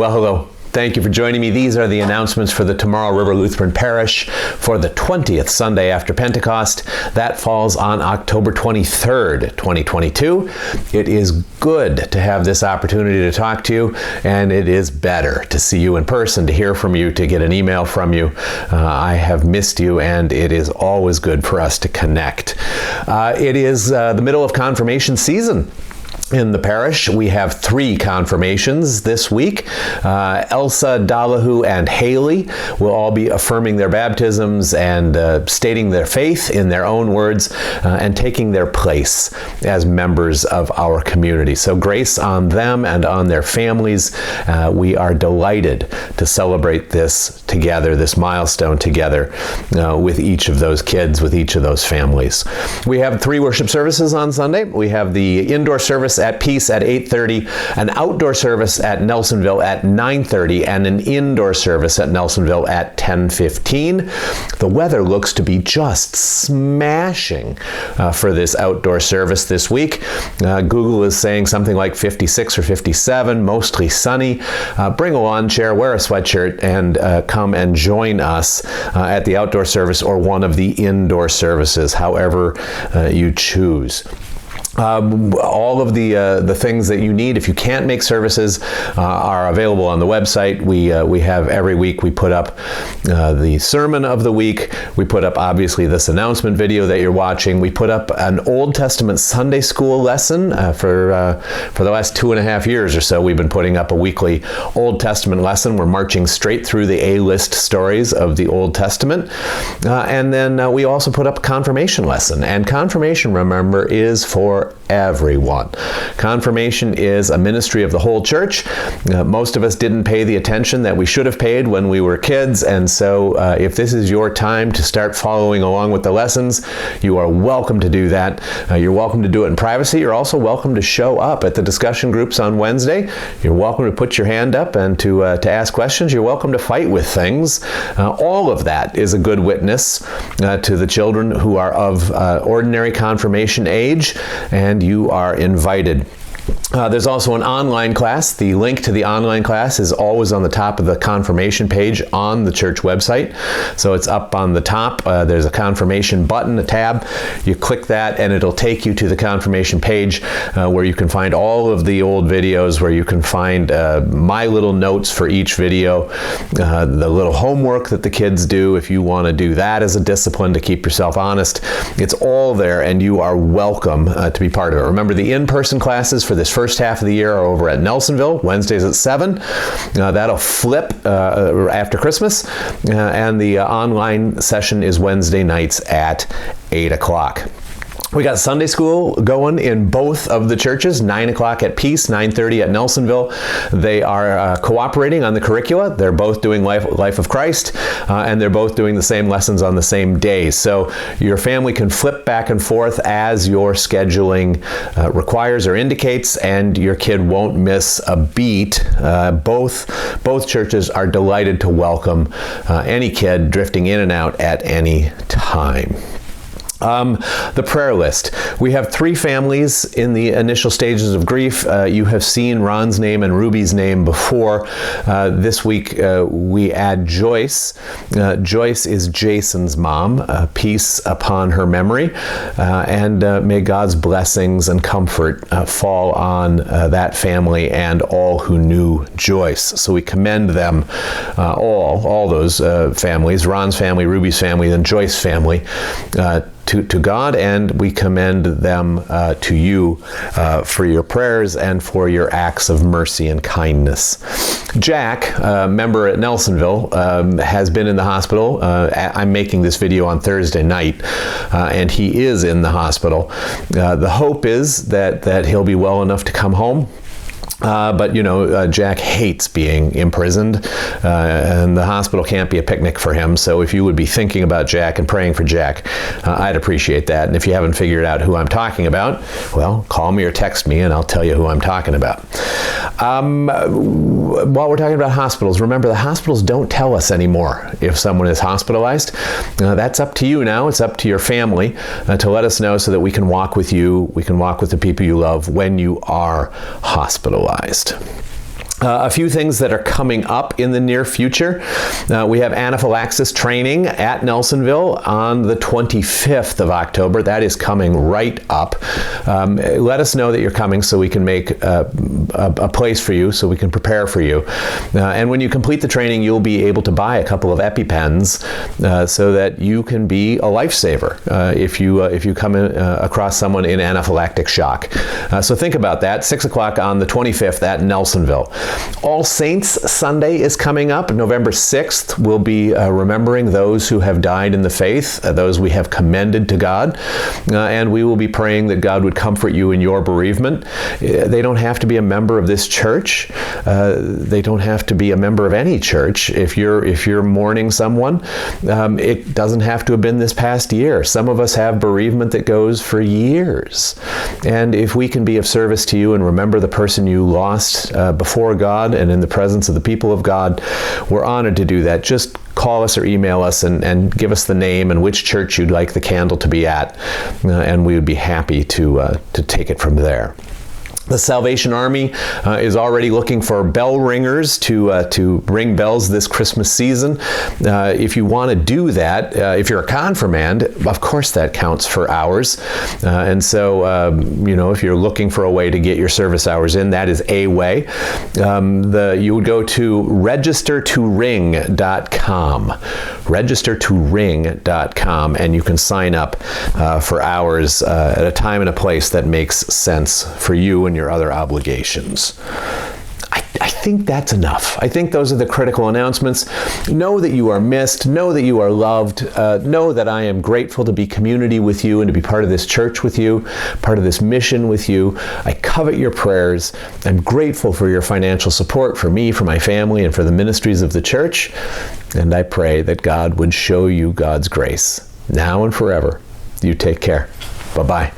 Well, hello. Thank you for joining me. These are the announcements for the Tomorrow River Lutheran Parish for the 20th Sunday after Pentecost. That falls on October 23rd, 2022. It is good to have this opportunity to talk to you, and it is better to see you in person, to hear from you, to get an email from you. I have missed you, and it is always good for us to connect. It is the middle of confirmation season. In the parish, we have 3 confirmations this week. Elsa, Dalahu, and Haley will all be affirming their baptisms and stating their faith in their own words and taking their place as members of our community. So grace on them and on their families. We are delighted to celebrate this together, this milestone together with each of those kids, with each of those families. We have 3 worship services on Sunday. We have the indoor service at Peace at 8:30, an outdoor service at Nelsonville at 9:30, and an indoor service at Nelsonville at 10:15. The weather looks to be just smashing for this outdoor service this week. Google is saying something like 56 or 57, mostly sunny. Bring a lawn chair, wear a sweatshirt, and come and join us at the outdoor service or one of the indoor services, however you choose. All of the things that you need, if you can't make services, are available on the website. We have every week we put up the sermon of the week. We put up obviously this announcement video that you're watching. We put up an Old Testament Sunday school lesson for the last 2.5 years or so. We've been putting up a weekly Old Testament lesson. We're marching straight through the A-list stories of the Old Testament, and then we also put up a confirmation lesson. And confirmation, remember, is for everyone. Confirmation is a ministry of the whole church. Most of us didn't pay the attention that we should have paid when we were kids, and so if this is your time to start following along with the lessons, you are welcome to do that. You're welcome to do it in privacy. You're also welcome to show up at the discussion groups on Wednesday. You're welcome to put your hand up and to ask questions. You're welcome to fight with things. All of that is a good witness to the children who are of ordinary confirmation age, and you are invited. There's also an online class. The link to the online class is always on the top of the confirmation page on the church website. So it's up on the top. There's a confirmation button, a tab. You click that and it'll take you to the confirmation page where you can find all of the old videos, where you can find my little notes for each video, the little homework that the kids do if you want to do that as a discipline to keep yourself honest. It's all there, and you are welcome to be part of it. Remember, the in-person classes for this first half of the year are over at Nelsonville, Wednesdays at 7. That'll flip after Christmas, and the online session is Wednesday nights at 8 o'clock. We got Sunday school going in both of the churches, 9 o'clock at Peace, 9:30 at Nelsonville. They are cooperating on the curricula. They're both doing Life of Christ, and they're both doing the same lessons on the same day. So your family can flip back and forth as your scheduling requires or indicates, and your kid won't miss a beat. Both churches are delighted to welcome any kid drifting in and out at any time. The prayer list. We have 3 families in the initial stages of grief. You have seen Ron's name and Ruby's name before. This week we add Joyce. Joyce is Jason's mom. Peace upon her memory, and may God's blessings and comfort fall on that family and all who knew Joyce. So we commend them, all those families, Ron's family, Ruby's family, and Joyce's family, to God, and we commend them to you for your prayers and for your acts of mercy and kindness. Jack, a member at Nelsonville, has been in the hospital. I'm making this video on Thursday night, and he is in the hospital. The hope is that he'll be well enough to come home. But you know, Jack hates being imprisoned, and the hospital can't be a picnic for him. So if you would be thinking about Jack and praying for Jack, I'd appreciate that. And if you haven't figured out who I'm talking about, well, call me or text me and I'll tell you who I'm talking about. While we're talking about hospitals, remember the hospitals don't tell us anymore if someone is hospitalized. That's up to you now. It's up to your family to let us know so that we can walk with you. We can walk with the people you love when you are hospitalized. A few things that are coming up in the near future. We have Anaphylaxis Training at Nelsonville on the 25th of October. That is coming right up. Let us know that you're coming so we can make a place for you, so we can prepare for you. And when you complete the training, you'll be able to buy a couple of EpiPens so that you can be a lifesaver if you come across someone in anaphylactic shock. So think about that. 6 o'clock on the 25th at Nelsonville. All Saints Sunday is coming up. November 6th, we'll be remembering those who have died in the faith, those we have commended to God, and we will be praying that God would comfort you in your bereavement. They don't have to be a member of this church. They don't have to be a member of any church. If you're mourning someone, it doesn't have to have been this past year. Some of us have bereavement that goes for years. And if we can be of service to you and remember the person you lost before God and in the presence of the people of God, we're honored to do that. Just call us or email us and give us the name and which church you'd like the candle to be at, and we would be happy to take it from there. The Salvation Army is already looking for bell ringers to ring bells this Christmas season. If you want to do that, if you're a confirmand, of course that counts for hours. And so, if you're looking for a way to get your service hours in, that is a way. You would go to registertoring.com. Registertoring.com, and you can sign up for hours at a time and a place that makes sense for you and your other obligations. I think that's enough. I think those are the critical announcements. Know that you are missed. Know that you are loved. Know that I am grateful to be community with you and to be part of this church with you, part of this mission with you. I covet your prayers. I'm grateful for your financial support for me, for my family, and for the ministries of the church. And I pray that God would show you God's grace now and forever. You take care. Bye-bye.